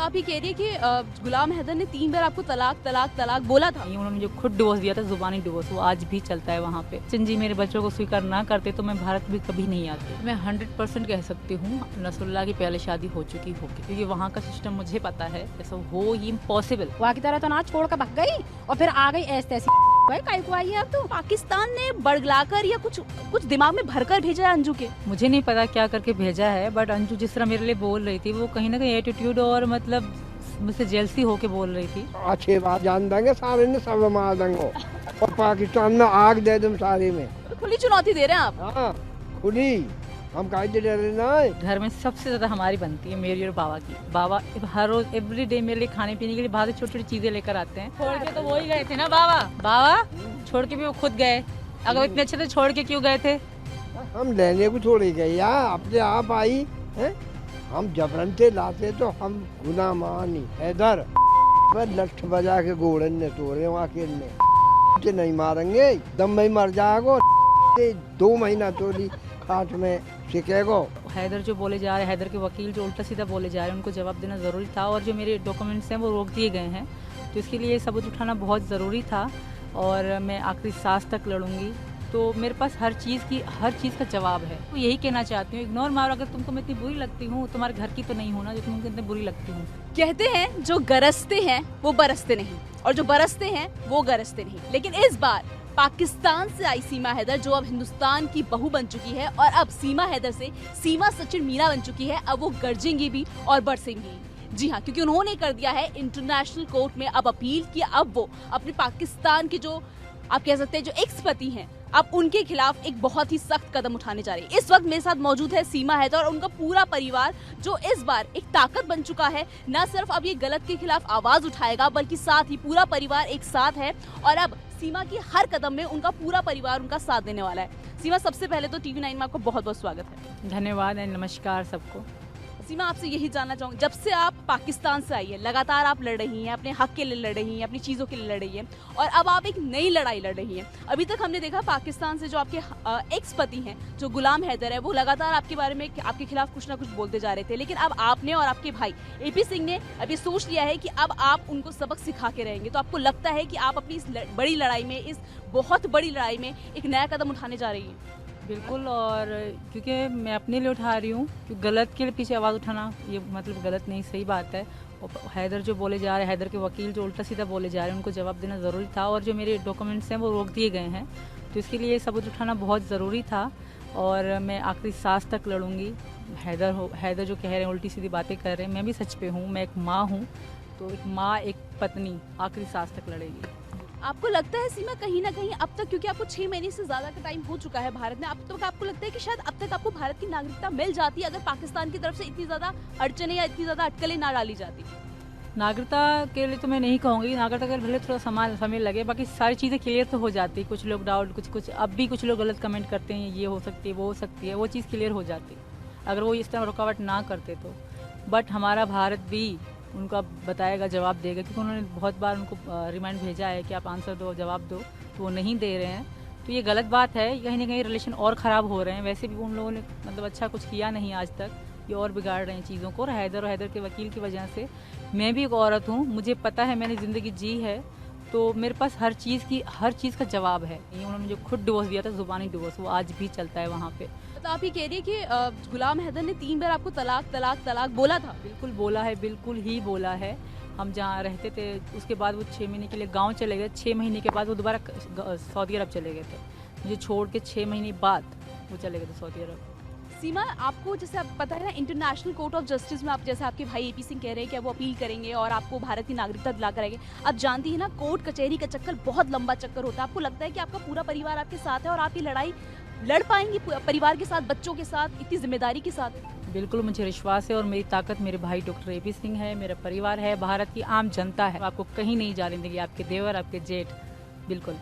आप ये कह रही है कि गुलाम हैदर ने 3 बार आपको तलाक तलाक तलाक बोला था। उन्होंने मुझे खुद डिवोर्स दिया था, जुबानी डिवोर्स, वो आज भी चलता है वहाँ पे। जी मेरे बच्चों को स्वीकार ना करते तो मैं भारत भी कभी नहीं आती। मैं 100% कह सकती हूँ नसरुल्लाह की पहले शादी हो चुकी होगी, क्योंकि वहाँ का सिस्टम मुझे पता है, ऐसा हो ही इम्पॉसिबल। वहाँ की तरह तो ना छोड़ कर भाग गई और फिर आ गई ऐसी तैसी। भाई काहे को आई है अब तो? पाकिस्तान ने बड़गलाकर या कुछ दिमाग में भरकर भेजा है अंजू के। मुझे नहीं पता क्या करके भेजा है, बट अंजू जिस तरह मेरे लिए बोल रही थी वो कहीं ना कहीं एटीट्यूड और मतलब मुझसे जेलसी होके बोल रही थी। अच्छी बात जान देंगे सारे ने, सब मार देंगे और पाकिस्तान में आग दे दूं सारे में। तो खुली चुनौती दे रहे हैं आप। हाँ खुली, हम कायदे डरे ना। घर में सबसे ज्यादा हमारी बनती है मेरी और बाबा की। बाबा हर रोज एवरी डे मेरे लिए खाने पीने के लिए बाहर से छोटी छोटी चीजें लेकर आते हैं। छोड़ के तो वो ही गए थे ना बाबा छोड़ के भी वो खुद गए। अगर इतने अच्छे थे छोड़ के क्यों गए थे? हम लेने को छोड़ गए यार, अपने आप आई है। हम जबरन से लाते तो हम गुनामानी हैदर लठ बजा के घोड़े ने तोड़े वहाँ के ने नहीं मारेंगे, दम में ही मर जाएगो। 2 महीना चोरी खाट में सिकेगो। हैदर जो बोले जा रहे हैं, हैदर के वकील जो उल्टा सीधा बोले जा रहे हैं, उनको जवाब देना ज़रूरी था। और जो मेरे डॉक्यूमेंट्स हैं वो रोक दिए गए हैं, तो इसके लिए सबूत उठाना बहुत ज़रूरी था और मैं आखिरी सांस तक लड़ूंगी। तो मेरे पास हर चीज़ का जवाब है। तो यही कहना चाहती हूँ, इग्नोर मारो। अगर तुमको मैं इतनी बुरी लगती हूँ, तुम्हारे घर की तो नहीं होना जो तुमको इतनी बुरी लगती हूँ। कहते हैं जो गरजते हैं वो बरसते नहीं, और जो बरसते हैं वो गरजते नहीं। लेकिन इस बार पाकिस्तान से आई सीमा हैदर, जो अब हिंदुस्तान की बहू बन चुकी है, और अब सीमा हैदर से सीमा सचिन मीना बन चुकी है, अब वो गरजेंगी भी और बरसेंगी। जी हाँ, क्योंकि उन्होंने कर दिया है इंटरनेशनल कोर्ट में अब अपील कि अब वो अपने पाकिस्तान के जो आप कह सकते हैं जो एक्स पति हैं, अब उनके खिलाफ एक बहुत ही सख्त कदम उठाने जा रही है। इस वक्त मेरे साथ मौजूद है सीमा हैदर और उनका पूरा परिवार, जो इस बार एक ताकत बन चुका है। न सिर्फ अब ये गलत के खिलाफ आवाज उठाएगा, बल्कि साथ ही पूरा परिवार एक साथ है और अब सीमा की हर कदम में उनका पूरा परिवार उनका साथ देने वाला है। सीमा, सबसे पहले तो TV9 में आपको बहुत बहुत स्वागत है। धन्यवाद एंड नमस्कार सबको। सीमा, आपसे यही जानना चाहूंगी, जब से आप पाकिस्तान से आई है, लगातार आप लड़ रही हैं, अपने हक के लिए लड़ रही हैं, अपनी चीज़ों के लिए लड़ रही हैं, और अब आप एक नई लड़ाई लड़ रही हैं। अभी तक हमने देखा पाकिस्तान से जो आपके एक्स पति हैं, जो गुलाम हैदर है, वो लगातार आपके बारे में आपके खिलाफ कुछ ना कुछ बोलते जा रहे थे। लेकिन अब आपने और आपके भाई AP सिंह ने अब ये सोच लिया है कि अब आप उनको सबक सिखा के रहेंगे। तो आपको लगता है कि आप अपनी इस बड़ी लड़ाई में, इस बहुत बड़ी लड़ाई में एक नया कदम उठाने जा रही हैं? बिल्कुल, और क्योंकि मैं अपने लिए उठा रही हूँ, क्योंकि गलत के पीछे आवाज़ उठाना ये मतलब गलत नहीं, सही बात है। और हैदर जो बोले जा रहे हैं, हैदर के वकील जो उल्टा सीधा बोले जा रहे हैं, उनको जवाब देना ज़रूरी था। और जो मेरे डॉक्यूमेंट्स हैं वो रोक दिए गए हैं, तो इसके लिए सबूत उठाना बहुत ज़रूरी था और मैं आखिरी सांस तक लड़ूंगी। हैदर जो कह रहे हैं, उल्टी सीधी बातें कर रहे हैं, मैं भी सच पे हूँ। मैं एक माँ हूँ, तो एक माँ, एक पत्नी आखिरी सांस तक लड़ेगी। आपको लगता है सीमा, कहीं ना कहीं अब तक, क्योंकि आपको 6 महीने से ज्यादा का टाइम हो चुका है भारत में, अब तक आपको लगता है कि शायद अब तक आपको भारत की नागरिकता मिल जाती अगर पाकिस्तान की तरफ से इतनी ज्यादा अड़चने या इतनी ज्यादा अटकलें ना डाली जाती? नागरिकता के लिए तो मैं नहीं कहूँगी, नागरिकता के लिए थोड़ा समय लगे, बाकी सारी चीज़ें क्लियर तो हो जाती। कुछ लोग डाउट, कुछ अब भी कुछ लोग गलत कमेंट करते हैं, ये हो सकती है, वो हो सकती है, वो चीज़ क्लियर हो जाती अगर वो इस तरह रुकावट ना करते तो। बट हमारा भारत भी उनका बताएगा, जवाब देगा, क्योंकि उन्होंने बहुत बार उनको रिमाइंड भेजा है कि आप आंसर दो, जवाब दो, तो वो नहीं दे रहे हैं। तो ये गलत बात है, कहीं ना कहीं रिलेशन और ख़राब हो रहे हैं। वैसे भी उन लोगों ने मतलब अच्छा कुछ किया नहीं आज तक, ये और बिगाड़ रहे हैं चीज़ों को। और हैदर के वकील की वजह से, मैं भी एक औरत हूँ, मुझे पता है, मैंने ज़िंदगी जी है, तो मेरे पास हर चीज़ का जवाब है। ये उन्होंने मुझे खुद डिवोर्स दिया था, जुबानी डिवोर्स, वो आज भी चलता है वहाँ पे। तो आप ये कह रही है कि गुलाम हैदर ने 3 बार आपको तलाक तलाक तलाक बोला था? बिल्कुल बोला है, बिल्कुल ही बोला है। हम जहाँ रहते थे उसके बाद वो 6 महीने के लिए गांव चले गए। 6 महीने के बाद वो दोबारा सऊदी अरब चले गए थे। मुझे छोड़ के 6 महीने बाद वो चले गए थे सऊदी अरब। सीमा, आपको जैसे आप पता है ना, इंटरनेशनल कोर्ट ऑफ जस्टिस में आप, जैसे आपके भाई AP सिंह कह रहे हैं कि वो अपील करेंगे और आपको भारत की नागरिकता दिला करेंगे। आप जानती है ना, कोर्ट कचहरी का चक्कर बहुत लंबा चक्कर होता है। आपको लगता है कि आपका पूरा परिवार आपके साथ है और आप ये लड़ाई लड़ पाएंगी परिवार के साथ, बच्चों के साथ, इतनी जिम्मेदारी के साथ? बिल्कुल, मुझे विश्वास है और मेरी ताकत मेरे भाई डॉक्टर AP सिंह है, मेरा परिवार है, भारत की आम जनता है। आपको कहीं नहीं जाने देंगे, आपके देवर, आपके जेठ। बिल्कुल।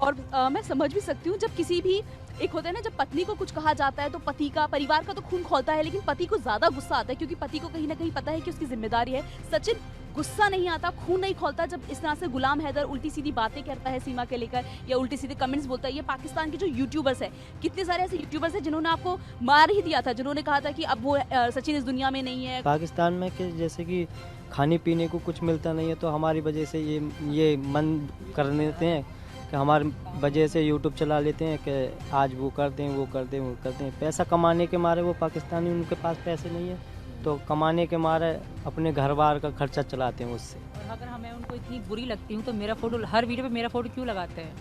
और मैं समझ भी सकती हूँ, जब किसी भी एक होता है ना, जब पत्नी को कुछ कहा जाता है तो पति का, परिवार का तो खून खौलता है, लेकिन पति को ज्यादा गुस्सा आता है क्योंकि पति को कहीं ना कहीं पता है कि उसकी जिम्मेदारी है। सचिन, गुस्सा नहीं आता, खून नहीं खौलता जब इस तरह से गुलाम हैदर उल्टी सीधी बातें करता है सीमा के लेकर या उल्टी सीधे कमेंट्स बोलता है? ये पाकिस्तान के जो यूट्यूबर्स है, कितने सारे ऐसे यूट्यूबर्स हैं जिन्होंने आपको मार ही दिया था, जिन्होंने कहा था कि अब वो सचिन इस दुनिया में नहीं है। पाकिस्तान में कि जैसे कि खाने पीने को कुछ मिलता नहीं है, तो हमारी वजह से ये मन कर देते हैं कि हमारी वजह से यूट्यूब चला लेते हैं कि आज वो करते हैं, वो करते हैं, वो करते हैं। पैसा कमाने के मारे वो पाकिस्तानी, उनके पास पैसे नहीं है तो कमाने के मारे अपने घर बार का खर्चा चलाते हैं उससे। और अगर मैं उनको इतनी बुरी लगती हूँ तो मेरा फोटो, हर वीडियो पे मेरा फोटो क्यों लगाते हैं?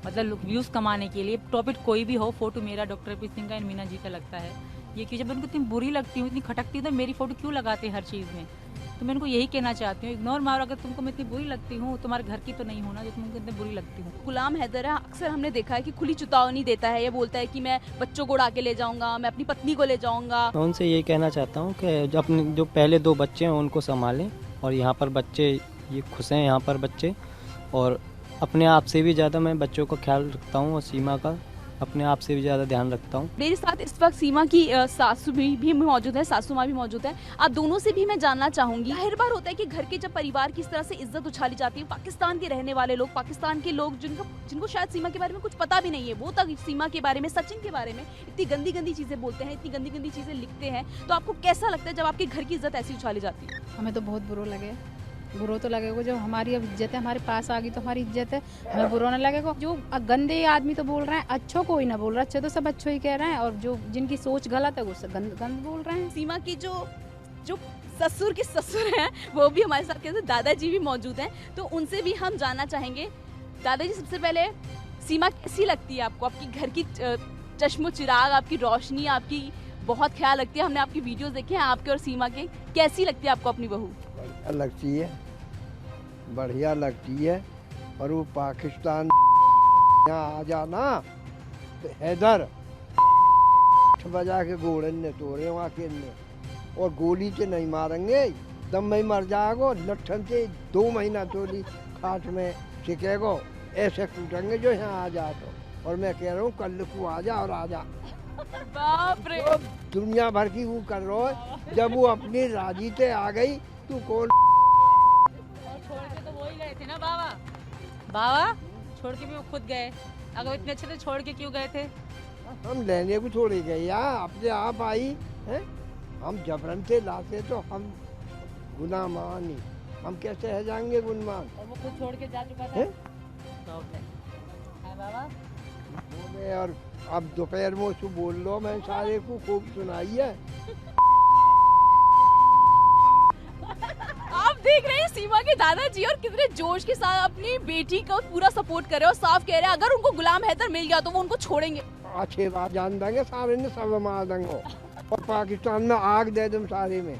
मतलब व्यूज़ कमाने के लिए, टॉपिक कोई भी हो, फोटो मेरा, डॉक्टर पी सिंह का एंड मीना जी का लगता है। ये क्यों, जब मैं उनको इतनी बुरी लगती हूँ, इतनी खटकती हूँ, तो मेरी फोटो क्यों लगाते हैं हर चीज़ में? तो मैं उनको यही कहना चाहती हूँ, इग्नोर मारो। अगर तुमको मैं इतनी बुरी लगती हूँ, तुम्हारे घर की तो नहीं होना जो तुमको इतनी बुरी लगती हूँ। गुलाम हैदर है, अक्सर हमने देखा है कि खुली चेतावनी देता है, ये बोलता है कि मैं बच्चों को उड़ा के ले जाऊंगा, मैं अपनी पत्नी को ले जाऊंगा। मैं उनसे यही कहना चाहता हूँ कि जो अपने जो पहले 2 बच्चे हैं उनको संभालें, और यहाँ पर बच्चे ये खुश हैं यहाँ पर बच्चे, और अपने आप से भी ज़्यादा मैं बच्चों का ख्याल रखता हूँ और सीमा का अपने आप से भी ज़्यादा ध्यान रखता हूँ। मेरे साथ इस वक्त सीमा की सासू भी मौजूद है, सासू माँ भी मौजूद है। आप दोनों से भी मैं जानना चाहूंगी, हर बार होता है कि घर के जब परिवार की इस तरह से इज्जत उछाली जाती है, पाकिस्तान के रहने वाले लोग, पाकिस्तान के लोग जिनको शायद सीमा के बारे में कुछ पता भी नहीं है, वो तक सीमा के बारे में, सचिन के बारे में इतनी गंदी गंदी चीजें बोलते हैं, इतनी गंदी गंदी चीजें लिखते हैं, तो आपको कैसा लगता है जब आपके घर की इज्जत ऐसी उछाली जाती है? हमें तो बहुत बुरा लगे, बुरा तो लगेगा। जब हमारी अब इज्जत है, हमारे पास आ गई तो हमारी इज्जत है, हमें बुरा ना लगेगा। जो गंदे आदमी तो बोल रहे हैं, अच्छों कोई ना बोल रहा, अच्छे तो सब अच्छो ही कह रहे हैं, और जो जिनकी सोच गलत है वो गंद बोल रहे हैं। सीमा की जो ससुर के ससुर हैं वो भी हमारे साथ कहते हैं, दादाजी भी मौजूद हैं, तो उनसे भी हम जानना चाहेंगे। दादाजी, सबसे पहले सीमा कैसी लगती है आपको? आपकी घर की चश्मो चिराग, आपकी रोशनी, आपकी बहुत ख्याल रखती है। हमने आपकी वीडियोस देखे हैं आपके और सीमा के, कैसी लगती है आपको अपनी बहू? बढ़िया लगती है, बढ़िया लगती है। और वो पाकिस्तान यहाँ आ जाना तो हैदर बजा के घोड़े ने तोड़े वहाँ के ने, और गोली से नहीं मारेंगे, दम में ही मर जाएगो। लट्ठन से 2 महीना तोड़ी खाट में सिकेगो, ऐसे टूटेंगे जो यहाँ आ जा तो। और मैं कह रहा हूँ कल को आ जा, और आ जा। बाप रे, तो दुनिया भर की वो कर रहा है, जब वो अपनी राजी से आ गई तू कौन? छोड़ के तो वो ही गए थे ना बाबा छोड़ के भी वो खुद गए। अगर इतने अच्छे थे छोड़ के क्यों गए थे? हम लेने को छोड़े गए यार, अपने आप आई है। हम जबरन से लाते तो हम गुनामान ही, हम कैसे है जाएंगे गुनमान? और वो खुद छोड़ के जा चुका था। हैं? है बाबा। बोले, और अब दोपहर में उसको बोल लो, मैं सारे को खूब सुनाई है। आप देख रहे हैं सीमा के दादाजी और कितने जोश के साथ अपनी बेटी को पूरा सपोर्ट कर रहे हैं और साफ कह रहे हैं अगर उनको गुलाम हैदर मिल गया तो वो उनको छोड़ेंगे। अच्छे बात जान देंगे, सारे ने सब मार देंगे, और पाकिस्तान में आग दे दूं सारे में।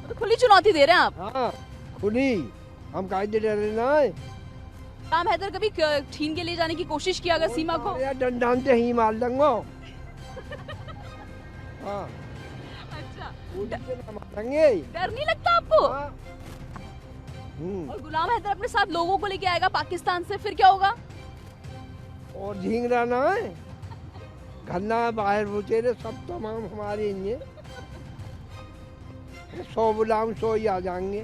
तो खुली चुनौती दे रहे हैं आप। हाँ खुली, हम कायदे डरे ना है। गुलाम हैदर कभी छीन के ले जाने की कोशिश किया अगर सीमा को? डंडान से ही मार देंगे। हाँ अच्छा, मारेंगे। डर नहीं लगता आपको? हाँ। और गुलाम हैदर अपने साथ लोगों को लेके आएगा पाकिस्तान से, फिर क्या होगा? और झींग रहा है घरना बाहर बुचेरे सब तमाम हमारे लिए 100 गुलाम 100 ही आ जाएंगे,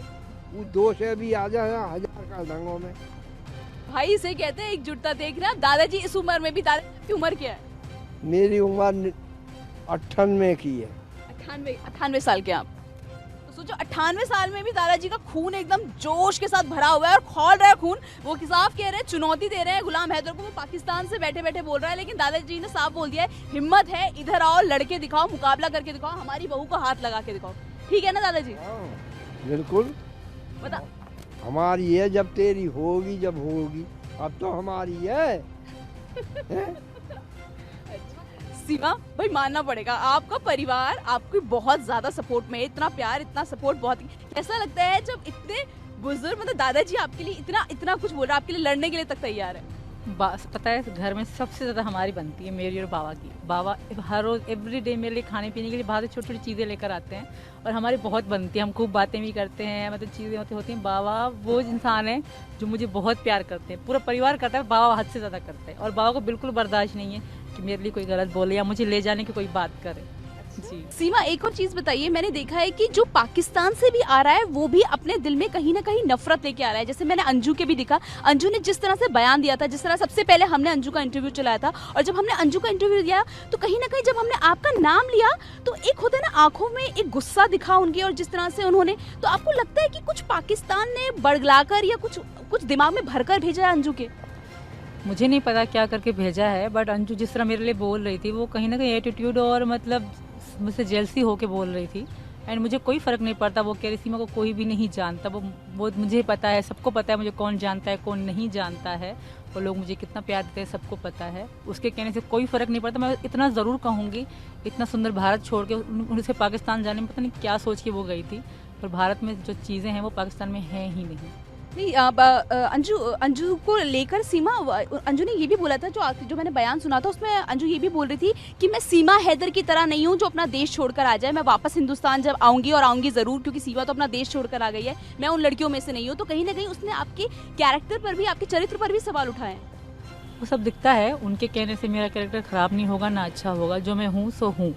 वो 2 से भी आ जाए 1000 कर देंगे में। भाई इसे कहते हैं एकजुटता। देख रहे हैं दादाजी इस उम्र में भी, दादाजी की उम्र क्या है? मेरी उम्र 98 की है। 98 साल के आप। तो सोचो 98 साल में भी दादाजी का खून एकदम जोश के साथ भरा हुआ है और खौल रहा है खून। वो साफ कह रहे हैं, चुनौती दे रहे हैं गुलाम हैदर को। वो पाकिस्तान से बैठे बैठे बोल रहा है, लेकिन दादाजी ने साफ बोल दिया है हिम्मत है, इधर आओ, लड़के दिखाओ, मुकाबला करके दिखाओ, हमारी बहू को हाथ लगा के दिखाओ। ठीक है ना दादाजी? हाँ बिल्कुल। बता, हमारी है जब तेरी होगी, जब होगी, अब तो हमारी है। सीमा भाई मानना पड़ेगा आपका परिवार आपकी बहुत ज्यादा सपोर्ट में है, इतना प्यार, इतना सपोर्ट। बहुत कैसा लगता है जब इतने बुजुर्ग, मतलब दादाजी आपके लिए इतना कुछ बोल रहा है, आपके लिए लड़ने के लिए तक तैयार है? पता है घर में सबसे ज़्यादा हमारी बनती है, मेरी और बाबा की। बाबा हर रोज़ एवरी डे मेरे लिए खाने पीने के लिए बाहर से छोटी छोटी चीज़ें लेकर आते हैं और हमारी बहुत बनती है, हम खूब बातें भी करते हैं, मतलब चीज़ें होती हैं। बाबा वो इंसान है जो मुझे बहुत प्यार करते हैं, पूरा परिवार करता है, बाबा हद से ज़्यादा करते हैं। और बाबा को बिल्कुल बर्दाश्त नहीं है कि मेरे लिए कोई गलत बोले या मुझे ले जाने की कोई बात करे। जी सीमा, एक और चीज बताइए, मैंने देखा है कि जो पाकिस्तान से भी आ रहा है वो भी अपने दिल में कहीं ना कहीं नफरत लेके आ रहा है। जैसे मैंने अंजू के भी दिखा, अंजू ने जिस तरह से बयान दिया था, जिस तरह सबसे पहले हमने अंजू का इंटरव्यू चलाया था, और जब हमने अंजू का इंटरव्यू दिया तो कहीं ना कहीं जब हमने आपका नाम लिया तो एक होता है ना, आंखों में एक गुस्सा दिखा उनके, और जिस तरह से उन्होंने, तो आपको लगता है कि कुछ पाकिस्तान ने बड़गलाकर या कुछ दिमाग में भरकर भेजा है अंजू के? मुझे नहीं पता क्या करके भेजा है, बट अंजू जिस तरह मेरे लिए बोल रही थी वो कहीं ना कहीं एटीट्यूड और मतलब मुझसे जेलसी होके बोल रही थी। एंड मुझे कोई फ़र्क नहीं पड़ता, वो कह रही सीमा को कोई भी नहीं जानता, वो मुझे पता है, सबको पता है मुझे कौन जानता है कौन नहीं जानता है, वो लोग मुझे कितना प्यार देते हैं सबको पता है। उसके कहने से कोई फ़र्क नहीं पड़ता। मैं इतना ज़रूर कहूँगी, इतना सुंदर भारत छोड़ के उनसे पाकिस्तान जाने में पता नहीं क्या सोच के वो गई थी, पर भारत में जो चीज़ें हैं वो पाकिस्तान में हैं ही नहीं। नहीं, अंजू को लेकर सीमा, अंजू ने ये भी बोला था, जो मैंने बयान सुना था उसमें अंजू ये भी बोल रही थी कि मैं सीमा हैदर की तरह नहीं हूँ जो अपना देश छोड़कर आ जाए, मैं वापस हिंदुस्तान जब आऊंगी, और आऊंगी ज़रूर, क्योंकि सीमा तो अपना देश छोड़कर आ गई है, मैं उन लड़कियों में से नहीं हूँ। तो कहीं ना कहीं उसने आपके कैरेक्टर पर भी, आपके चरित्र पर भी सवाल उठाए। वो सब दिखता है, उनके कहने से मेरा कैरेक्टर ख़राब नहीं होगा ना अच्छा होगा, जो मैं हूँ सो हूँ।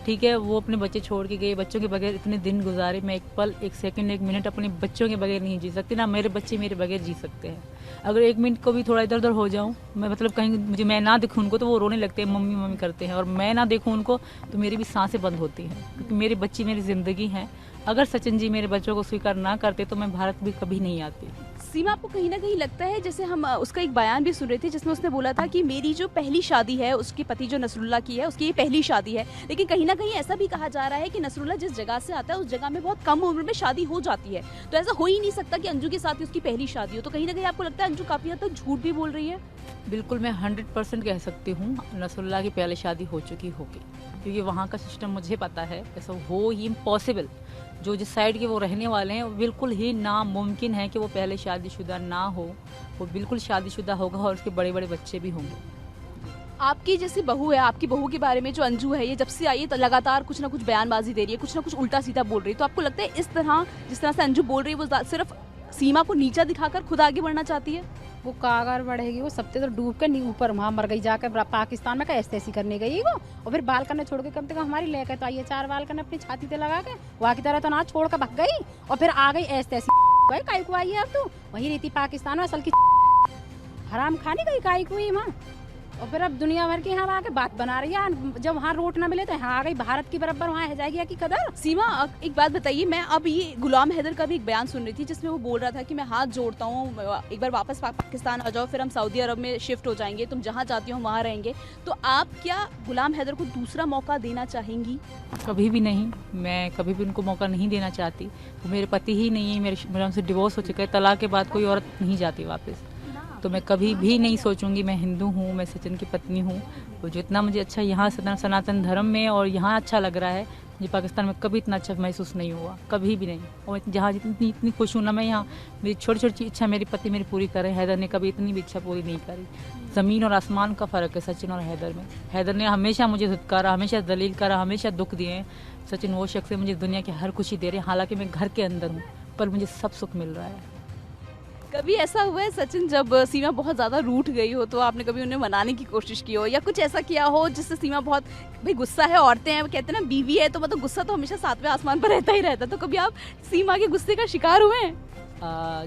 ठीक है, वो अपने बच्चे छोड़ के गए, बच्चों के बगैर इतने दिन गुजारे, मैं एक पल, एक सेकंड, एक मिनट अपने बच्चों के बगैर नहीं जी सकती, ना मेरे बच्चे मेरे बगैर जी सकते हैं। अगर एक मिनट को भी थोड़ा इधर उधर हो जाऊँ, मैं मतलब कहीं मैं ना दिखूँ उनको तो वो रोने लगते हैं, मम्मी मम्मी करते हैं, और मैं ना देखूँ उनको तो मेरी भी सांसें बंद होती हैं, क्योंकि मेरे बच्चे मेरी ज़िंदगी हैं। अगर सचिन जी मेरे बच्चों को स्वीकार ना करते तो मैं भारत भी कभी नहीं आती। सीमा, आपको कहीं ना कहीं लगता है, जैसे हम उसका एक बयान भी सुन रहे थे जिसमें उसने बोला था कि मेरी जो पहली शादी है उसके पति जो नसरुल्लाह की है, उसकी ये पहली शादी है, लेकिन कहीं ना कहीं ऐसा भी कहा जा रहा है कि नसरुल्लाह जिस जगह से आता है उस जगह में बहुत कम उम्र में शादी हो जाती है, तो ऐसा हो ही नहीं सकता कि अंजू के साथ ही उसकी पहली शादी हो। तो कहीं ना कहीं आपको लगता है अंजू काफी हद तक झूठ भी बोल रही है? बिल्कुल, मैं 100% कह सकती हूँ नसरुल्लाह की पहले शादी हो चुकी होगी, क्योंकि वहाँ का सिस्टम मुझे पता है, ऐसा हो ही इम्पॉसिबल, जो जिस साइड के वो रहने वाले हैं, वो बिल्कुल ही नामुमकिन है कि वो पहले शादीशुदा ना हो, वो बिल्कुल शादीशुदा होगा और उसके बड़े बड़े बच्चे भी होंगे। आपकी जैसी बहू है, आपकी बहू के बारे में जो अंजू है, ये जब से आई है तो लगातार कुछ ना कुछ बयानबाजी दे रही है, कुछ ना कुछ उल्टा सीधा बोल रही है, तो आपको लगता है इस तरह जिस तरह से अंजू बोल रही है वो सिर्फ सीमा को नीचा दिखाकर खुद आगे बढ़ना चाहती है? वो कागर बढ़ेगी, वो सबसे तो डूब कर नहीं ऊपर वहाँ मर गई जाकर पाकिस्तान में, ऐसे ऐसी करने गई वो, और फिर बाल करने छोड़ के कम से कम हमारी लेकर तो आई है 4 बाल करने अपनी छाती पे लगा के, वहाँ की तरह तो ना छोड़ कर भाग गई, और फिर आ गई ऐसे ऐसी काई को आई है। अब तो वही रहती पाकिस्तान में, असल की हराम खानी गई काई को ही वहाँ, और फिर अब दुनिया भर की यहाँ आके बात बना रही है, जब वहाँ रोट ना मिले तो यहाँ आ गई भारत की बराबर, वहाँ है जाएगी की कदर। सीमा, एक बात बताइए, मैं अब ये गुलाम हैदर का भी एक बयान सुन रही थी जिसमें वो बोल रहा था कि मैं हाथ जोड़ता हूँ, एक बार वापस पाकिस्तान आ जाओ, फिर हम सऊदी अरब में शिफ्ट हो जाएंगे, तुम जहाँ जाती हो वहाँ रहेंगे। तो आप क्या गुलाम हैदर को दूसरा मौका देना चाहेंगी? कभी भी नहीं, मैं कभी भी उनको मौका नहीं देना चाहती। वो मेरे पति ही नहीं है, मेरा उनसे डिवोर्स हो चुका है, तलाक के बाद कोई औरत नहीं जाती वापस, तो मैं कभी भी नहीं सोचूंगी। मैं हिंदू हूँ, मैं सचिन की पत्नी हूँ, वो जितना मुझे अच्छा यहाँ सनातन धर्म में और यहाँ अच्छा लग रहा है, मुझे पाकिस्तान में कभी इतना अच्छा महसूस नहीं हुआ, कभी भी नहीं। और जहाँ इतनी खुश हूँ ना मैं यहाँ, मेरी छोटी छोटी इच्छा मेरे पति मेरी पूरी करे, हैदर ने कभी इतनी भी इच्छा पूरी नहीं करी। ज़मीन और आसमान का फ़र्क है सचिन और हैदर में। हैदर ने हमेशा मुझे धुतकारा, हमेशा दलील करा, हमेशा दुख दिए हैं। सचिन वो शख्स है मुझे दुनिया की हर खुशी दे रहे हैं, हालांकि मैं घर के अंदर हूँ, पर मुझे सब सुख मिल रहा है। कभी ऐसा हुआ है सचिन, जब सीमा बहुत ज़्यादा रूठ गई हो तो आपने कभी उन्हें मनाने की कोशिश की हो, या कुछ ऐसा किया हो जिससे सीमा बहुत, भाई गुस्सा है, औरतें हैं, कहते हैं ना बीवी है तो मतलब गुस्सा तो हमेशा 7वें आसमान पर रहता ही रहता, तो कभी आप सीमा के गुस्से का शिकार हुए हैं?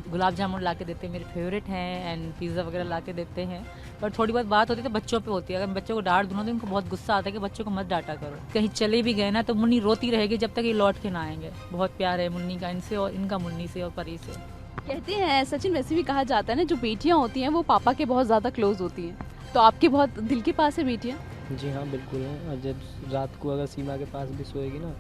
गुलाब जामुन ला के देते हैं, मेरे फेवरेट हैं, एंड पिज़्ज़ा वगैरह ला के देते हैं, पर थोड़ी बहुत बात होती है तो बच्चों पे होती है। अगर बच्चों को डांट दूँ तो उनको बहुत गुस्सा आता है कि बच्चों को मत डांटा करो। कहीं चले भी गए ना तो मुन्नी रोती रहेगी जब तक ये लौट के ना आएंगे। बहुत प्यार है मुन्नी का इनसे, और इनका मुन्नी से और परी से। कहते हैं सचिन, वैसे भी कहा जाता है ना, जो बेटियां होती हैं वो पापा के बहुत ज़्यादा क्लोज होती हैं, तो आपके बहुत दिल के पास है बेटियां? जी हाँ, बिल्कुल है। और जब रात को अगर सीमा के पास भी सोएगी ना,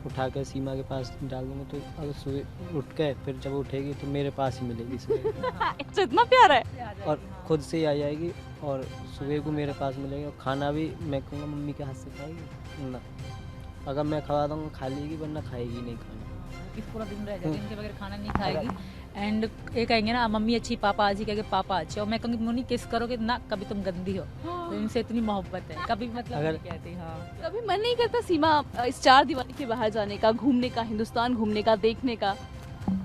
उठा कर सीमा के पास डाल दूँगा, तो अगर सुबह उठ के फिर जब उठेगी तो मेरे पास ही मिलेगी सुबह। अच्छा, इतना प्यार है। और खुद से ही आ जाएगी और सुबह को मेरे पास मिलेगी, और खाना भी मैं कहूँगा मम्मी के हाथ से खाएगी ना, अगर मैं खवा दूँगा खा लेगी, वरना खाएगी नहीं खाना। पूरा दिन रह जाएगी, इनके बगैर खाना नहीं खाएगी। एंड ये कहेंगे ना मम्मी अच्छी पापा अच्छी, कहेंगे पापा अच्छे, और मैं कहूँगी मुन्नी किस करोगे ना, कभी तुम गंदी हो। तो इनसे इतनी मोहब्बत है, कभी मतलब अगर- नहीं कहती। हाँ, कभी मन नहीं करता सीमा इस 4 दीवारी के बाहर जाने का, घूमने का, हिंदुस्तान घूमने का, देखने का?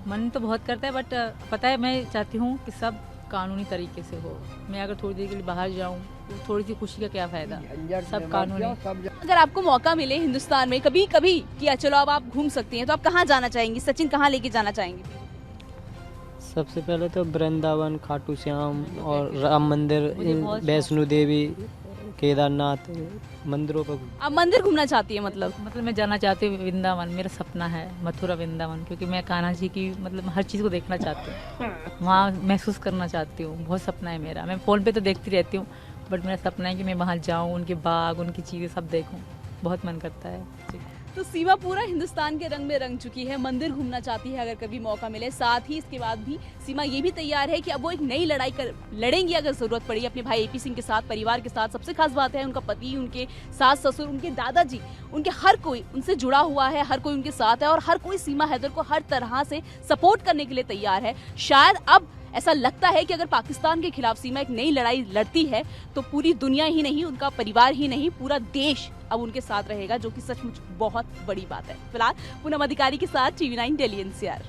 मन तो बहुत करता है, बट पता है मैं चाहती हूँ कि सब कानूनी तरीके से हो। मैं अगर थोड़ी देर के लिए बाहर जाऊँ तो थोड़ी सी खुशी का क्या फ़ायदा, सब कानूनी। सब अगर आपको मौका मिले हिंदुस्तान में कभी कभी कि चलो अब आप घूम सकती हैं, तो आप कहाँ जाना चाहेंगी? सचिन कहाँ लेके जाना चाहेंगे? सबसे पहले तो वृंदावन, खाटू श्याम और राम मंदिर, मुझे बहुत वैष्णो देवी, केदारनाथ मंदिरों पर। आप मंदिर घूमना चाहती है मतलब? मैं जाना चाहती हूँ वृंदावन, मेरा सपना है मथुरा वृंदावन, क्योंकि मैं कान्हा जी की मतलब हर चीज़ को देखना चाहती हूँ, वहाँ महसूस करना चाहती हूँ। बहुत सपना है मेरा। मैं फ़ोन पे तो देखती रहती हूँ, बट मेरा सपना है कि मैं वहाँ जाऊँ, उनके बाग, उनकी चीज़ें सब देखूँ। बहुत मन करता है जी। तो सीमा पूरा हिंदुस्तान के रंग में रंग चुकी है, मंदिर घूमना चाहती है अगर कभी मौका मिले। साथ ही इसके बाद भी सीमा ये भी तैयार है कि अब वो एक नई लड़ाई लड़ेंगी अगर जरूरत पड़ी अपने भाई AP सिंह के साथ, परिवार के साथ। सबसे खास बात है उनका पति, उनके सास ससुर, उनके दादाजी, उनके हर कोई उनसे जुड़ा हुआ है, हर कोई उनके साथ है और हर कोई सीमा हैदर को हर तरह से सपोर्ट करने के लिए तैयार है। शायद अब ऐसा लगता है कि अगर पाकिस्तान के खिलाफ सीमा एक नई लड़ाई लड़ती है तो पूरी दुनिया ही नहीं, उनका परिवार ही नहीं, पूरा देश अब उनके साथ रहेगा, जो कि सचमुच बहुत बड़ी बात है। फिलहाल पूनम अधिकारी के साथ TV9 दिल्ली NCR।